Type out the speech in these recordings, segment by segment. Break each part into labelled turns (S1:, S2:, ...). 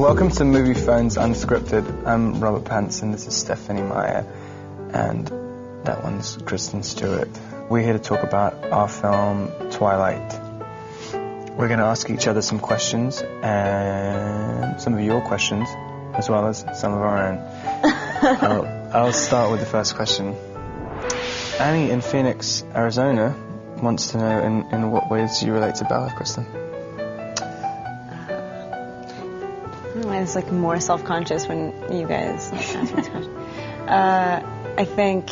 S1: Welcome to Movie Phones Unscripted. I'm Robert Pattinson, this is Stephanie Meyer, and that one's Kristen Stewart. We're here to talk about our film, Twilight. We're going to ask each other some questions, and some of your questions, as well as some of our own. I'll start with the first question. Annie in Phoenix, Arizona, wants to know in what ways you relate to Bella, Kristen.
S2: I was like more self-conscious when you guys asked me this question. I think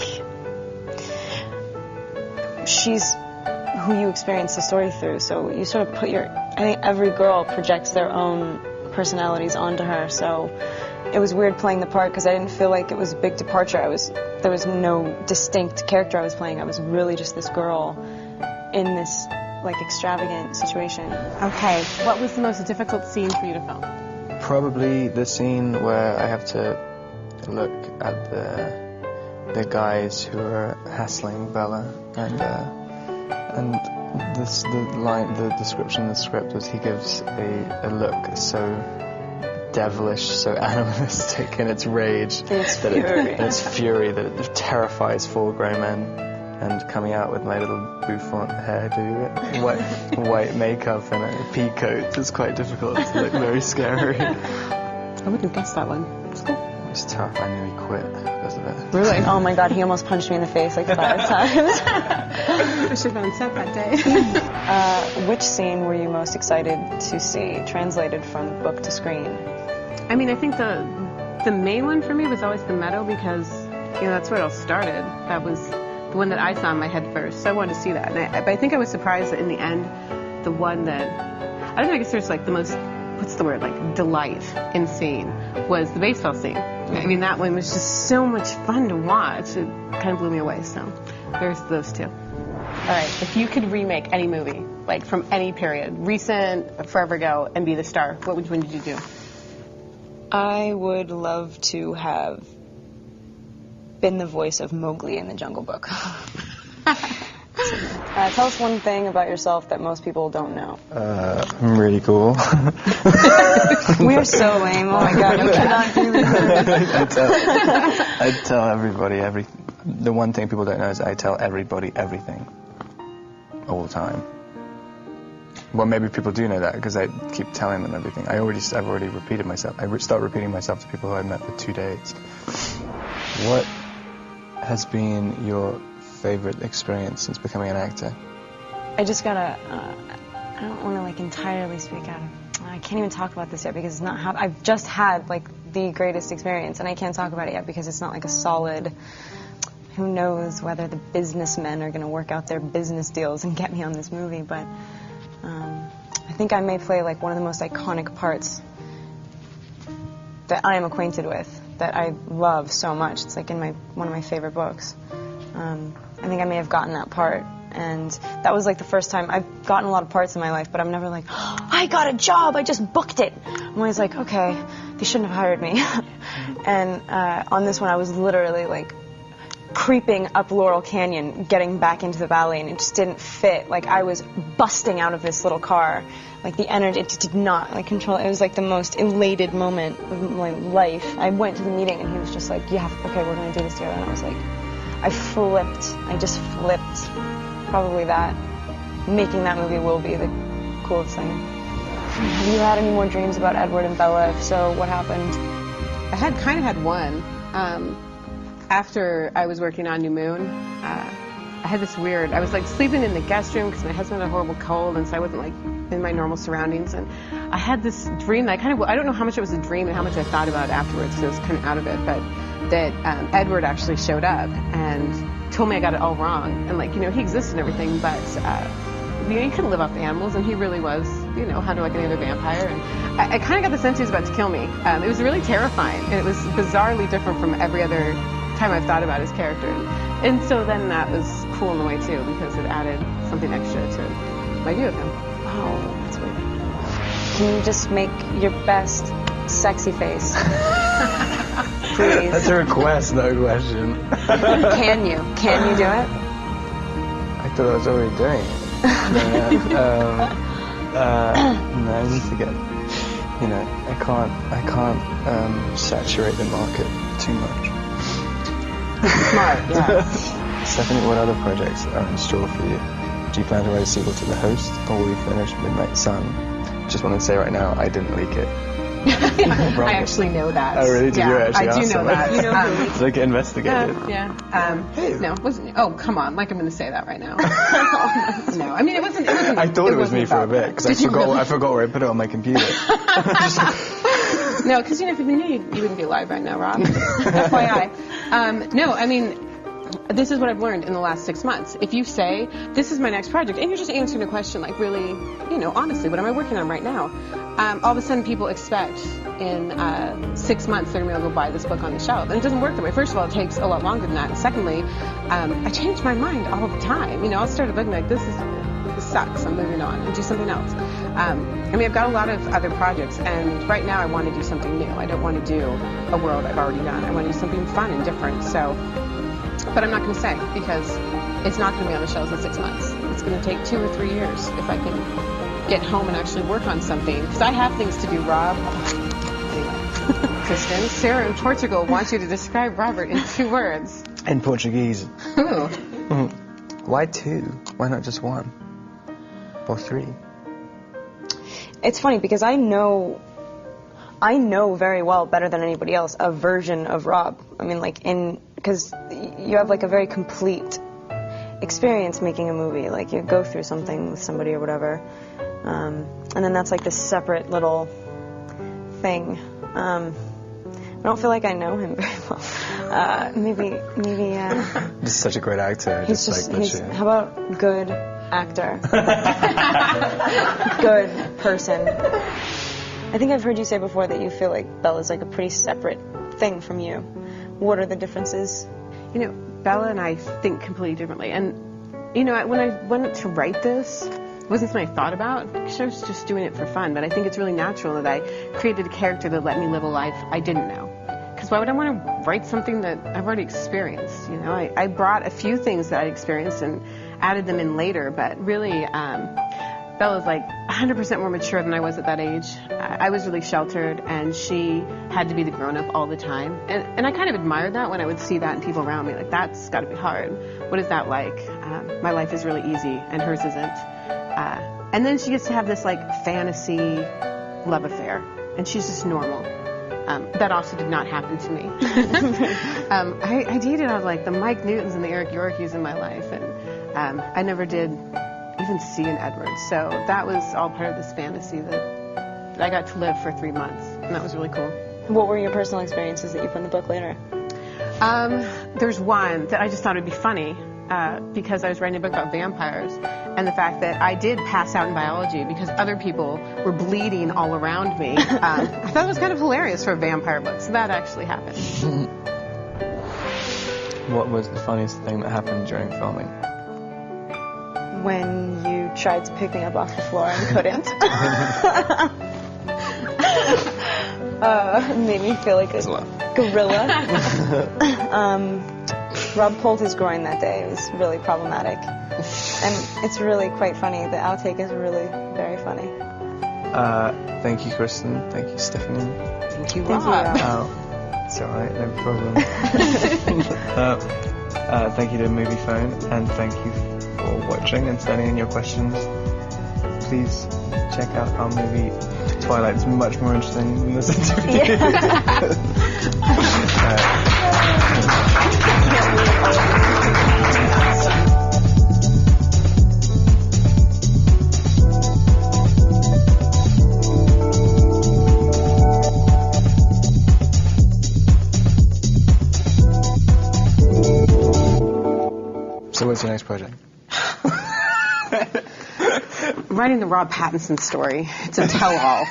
S2: she's who you experience the story through, so you sort of put I think every girl projects their own personalities onto her, so it was weird playing the part because I didn't feel like it was a big departure. There was no distinct character I was playing. I was really just this girl in this like extravagant situation.
S3: Okay, what was the most difficult scene for you to film?
S1: Probably the scene where I have to look at the guys who are hassling Bella, and the description in the script was he gives a look so devilish, so animalistic in its rage,
S2: Its fury
S1: that it terrifies full grown men. And coming out with my little bouffant hairdo, white makeup and a pea coat is quite difficult. It's like very scary.
S3: I wouldn't have guessed that one. It's cool.
S1: It was tough. I nearly quit because of it.
S2: Really? Oh my God, he almost punched me in the face like 5 times.
S3: I should have been on set that day.
S2: Which scene were you most excited to see translated from book to screen?
S3: I mean, I think the main one for me was always the meadow because, that's where it all started. That was the one that I saw in my head first, so I wanted to see that. But I think I was surprised that in the end, the one that, I don't know, I guess there's like the most, what's the word, like delight in scene was the baseball scene. I mean, that one was just so much fun to watch. It kind of blew me away, so there's those two. All right, if you could remake any movie, like from any period, recent, forever ago, and be the star, what one would you do?
S2: I would love to have been the voice of Mowgli in the Jungle Book. Tell us one thing about yourself that most people don't know.
S1: I'm really cool.
S2: We're so lame. Oh my God, we cannot do this.
S1: I tell everybody the one thing people don't know is I tell everybody everything. All the time. Well, maybe people do know that because I keep telling them everything. I've already repeated myself. I start repeating myself to people who I met for 2 days. What has been your favorite experience since becoming an actor?
S2: I just gotta, I don't want to like entirely speak out of, I can't even talk about this yet because it's not I've just had like the greatest experience and I can't talk about it yet because it's not like a solid, who knows whether the businessmen are gonna work out their business deals and get me on this movie, but I think I may play like one of the most iconic parts that I am acquainted with, that I love so much. It's like in one of my favorite books. I think I may have gotten that part, and that was like the first time. I've gotten a lot of parts in my life, but I'm never like, oh, I got a job, I just booked it. I'm always like, okay, they shouldn't have hired me. And on this one, I was literally like creeping up Laurel Canyon, getting back into the valley, and it just didn't fit. Like I was busting out of this little car. Like the energy, it did not like control. It was like the most elated moment of my life. I went to the meeting and he was just like, yeah, okay, we're going to do this together. And I was like, I just flipped. Probably that. Making that movie will be the coolest thing. Have you had any more dreams about Edward and Bella? If so, what happened?
S3: I kind of had one. After I was working on New Moon, I had this weird, I was like sleeping in the guest room because my husband had a horrible cold, and so I wasn't like in my normal surroundings, and I had this dream that I don't know how much it was a dream and how much I thought about it afterwards, so I was kind of out of it, but that Edward actually showed up and told me I got it all wrong, and like, he exists and everything, but you couldn't live off the animals, and he really was, kind of like any other vampire, and I kind of got the sense he was about to kill me. It was really terrifying, and it was bizarrely different from every other time I've thought about his character, and so then that was cool in a way too, because it added something extra to my view of him.
S2: Oh, that's weird. Can you just make your best sexy face? Please.
S1: That's a request, no question.
S2: Can you do it?
S1: I thought I was already doing it. No, I need to get you know, I can't saturate the market too much.
S3: Smart, yeah.
S1: Stephanie, what other projects are in store for you? Do you plan to write a sequel to The Host, or will you finish Midnight Sun? Just want to say right now, I didn't leak it.
S3: I actually know that.
S1: Oh, really? Did you actually
S3: I do know that.
S2: You know who?
S1: It's like investigated.
S3: No, wasn't. Oh, come on! Like I'm going to say that right now. No, I mean it wasn't.
S1: I thought it was me for a bit because I forgot where I put it on my computer.
S3: No, because if you knew, you wouldn't be alive right now, Rob. FYI. No, I mean, this is what I've learned in the last 6 months. If you say, this is my next project, and you're just answering a question like really, honestly, what am I working on right now? All of a sudden people expect in 6 months they're going to be able to buy this book on the shelf. And it doesn't work that way. First of all, it takes a lot longer than that. And secondly, I change my mind all the time. I'll start a book and be like, this sucks, I'm moving on, and do something else. I've got a lot of other projects, and right now I want to do something new. I don't want to do a world I've already done. I want to do something fun and different. So, but I'm not going to say, because it's not going to be on the shelves in 6 months. It's going to take 2 or 3 years if I can get home and actually work on something. Because I have things to do, Rob. Anyway, Kristen, Sarah in Portugal wants you to describe Robert in 2 words.
S1: In Portuguese.
S3: Ooh.
S1: Why 2? Why not just 1? Or 3?
S2: It's funny because I know very well, better than anybody else, a version of Rob. Because you have like a very complete experience making a movie. Like you go through something with somebody or whatever, and then that's like this separate little thing. I don't feel like I know him very well. Maybe.
S1: He's such a great actor.
S2: How about good actor? Good person. I think I've heard you say before that you feel like Bella's like a pretty separate thing from you. What are the differences?
S3: Bella and I think completely differently. And, when I went to write this, it wasn't something I thought about, because I was just doing it for fun. But I think it's really natural that I created a character that let me live a life I didn't know. Because why would I want to write something that I've already experienced? I brought a few things that I experienced and added them in later, but really, Bella's like 100% more mature than I was at that age. I was really sheltered, and she had to be the grown-up all the time. And I kind of admired that when I would see that in people around me. Like, that's got to be hard. What is that like? My life is really easy, and hers isn't. And then she gets to have this, like, fantasy love affair, and she's just normal. That also did not happen to me. I dated all, like, the Mike Newtons and the Eric Yorkies in my life, and I never did even see an Edward. So that was all part of this fantasy that I got to live for 3 months, and that was really cool.
S2: What were your personal experiences that you put in the book later?
S3: There's one that I just thought would be funny because I was writing a book about vampires, and the fact that I did pass out in biology because other people were bleeding all around me. I thought it was kind of hilarious for a vampire book, so that actually happened.
S1: What was the funniest thing that happened during filming?
S2: When you tried to pick me up off the floor and couldn't. Made me feel like a gorilla. Rob pulled his groin that day. It was really problematic. And it's really quite funny. The outtake is really very funny.
S1: Thank you, Kristen. Thank you, Stephanie.
S3: Thank you, Rob.
S1: It's alright, no problem. Thank you to Movie Phone, and thank you for watching and sending in your questions. Please check out our movie Twilight. It's much more interesting than this interview. So what's your next project?
S3: I'm writing the Rob Pattinson story. It's a tell-all.